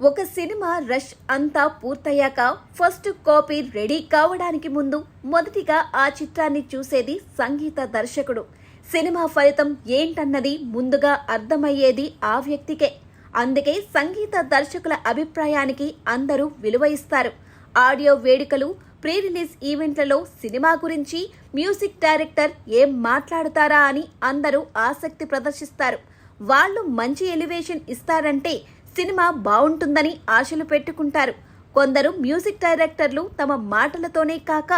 ఒక cinema rush అంతా పూర్తయ్యాక ఫస్ట్ కాపీ రెడీ కావడానికి ముందు మొదటిగా ఆ చిత్రాన్ని చూసేది సంగీత దర్శకుడు. సినిమా ఫలితం ఏంటన్నది ముందుగా అర్థమయ్యేది ఆ వ్యక్తికే. అందుకే సంగీత దర్శకుల అభిప్రాయానికి అందరూ విలువ ఇస్తారు. ఆడియో వేడుకలు, ప్రీ రిలీజ్ ఈవెంట్లలో సినిమా గురించి మ్యూజిక్ డైరెక్టర్ ఏం మాట్లాడుతారా అని అందరూ ఆసక్తి ప్రదర్శిస్తారు. వాళ్ళు మంచి ఎలివేషన్ ఇస్తారంటే సినిమా బాగుంటుందని ఆశలు పెట్టుకుంటారు. కొందరు మ్యూజిక్ డైరెక్టర్లు తమ మాటలతోనే కాక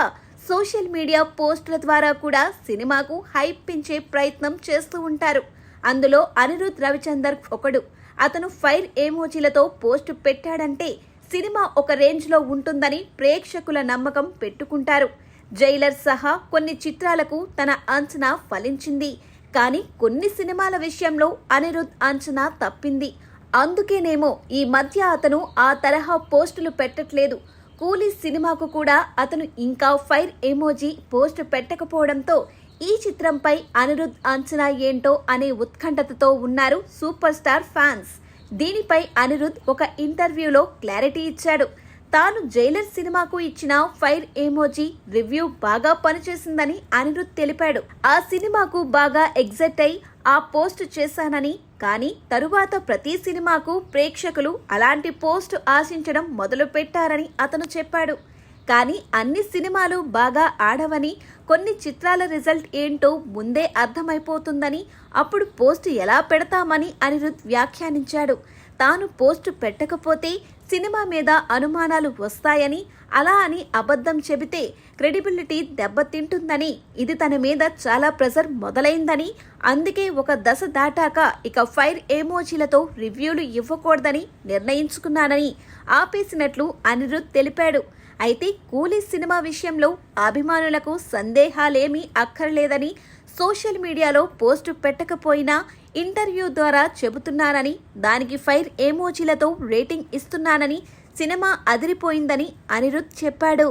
సోషల్ మీడియా పోస్టుల ద్వారా కూడా సినిమాకు హైప్ పెంచే ప్రయత్నం చేస్తూ ఉంటారు. అందులో అనిరుద్ రవిచందర్ ఒకడు. అతను ఫైర్ ఎమోజీలతో పోస్టు పెట్టాడంటే సినిమా ఒక రేంజ్లో ఉంటుందని ప్రేక్షకుల నమ్మకం పెట్టుకుంటారు. జైలర్ సహా కొన్ని చిత్రాలకు తన అంచనా ఫలించింది. కానీ కొన్ని సినిమాల విషయంలో అనిరుద్ అంచనా తప్పింది. అందుకేనేమో ఈ మధ్య అతను ఆ తరహా పోస్టులు పెట్టట్లేదు. కూలీ సినిమాకు కూడా అతను ఇంకా ఫైర్ ఎమోజీ పోస్టు పెట్టకపోవడంతో ఈ చిత్రంపై అనిరుద్ అంచనా ఏంటో అనే ఉత్కంఠతతో ఉన్నారు సూపర్ స్టార్ ఫ్యాన్స్. దీనిపై అనిరుద్ ఒక ఇంటర్వ్యూలో క్లారిటీ ఇచ్చాడు. తాను జైలర్ సినిమాకు ఇచ్చిన ఫైర్ ఎమోజీ రివ్యూ బాగా పనిచేసిందని అనిరుద్ తెలిపాడు. ఆ సినిమాకు బాగా ఎగ్జైట్ అయి ఆ పోస్ట్ చేశానని, కానీ తరువాత ప్రతి సినిమాకు ప్రేక్షకులు అలాంటి పోస్ట్ ఆశించడం మొదలు పెట్టారని అతను చెప్పాడు. కానీ అన్ని సినిమాలు బాగా ఆడవని, కొన్ని చిత్రాల రిజల్ట్ ఏంటో ముందే అర్థమైపోతుందని, అప్పుడు పోస్ట్ ఎలా పెడతామని అనిరుద్ వ్యాఖ్యానించాడు. తాను పోస్టు పెట్టకపోతే సినిమా మీద అనుమానాలు వస్తాయని, అలా అని అబద్ధం చెబితే క్రెడిబిలిటీ దెబ్బతింటుందని, ఇది తన మీద చాలా ప్రెజర్ మొదలైందని, అందుకే ఒక దశ దాటాక ఇక ఫైర్ ఎమోజీలతో రివ్యూలు ఇవ్వకూడదని నిర్ణయించుకున్నానని ఆపేసినట్లు అనిరుద్ తెలిపాడు. అయితే కూలీ సినిమా విషయంలో అభిమానులకు సందేహాలేమీ అక్కర్లేదని, సోషల్ మీడియాలో పోస్టు పెట్టకపోయినా ఇంటర్వ్యూ ద్వారా చెబుతున్నానని, దానికి ఫైర్ ఎమోజీలతో రేటింగ్ ఇస్తున్నానని, సినిమా అదిరిపోయిందని అనిరుద్ చెప్పాడు.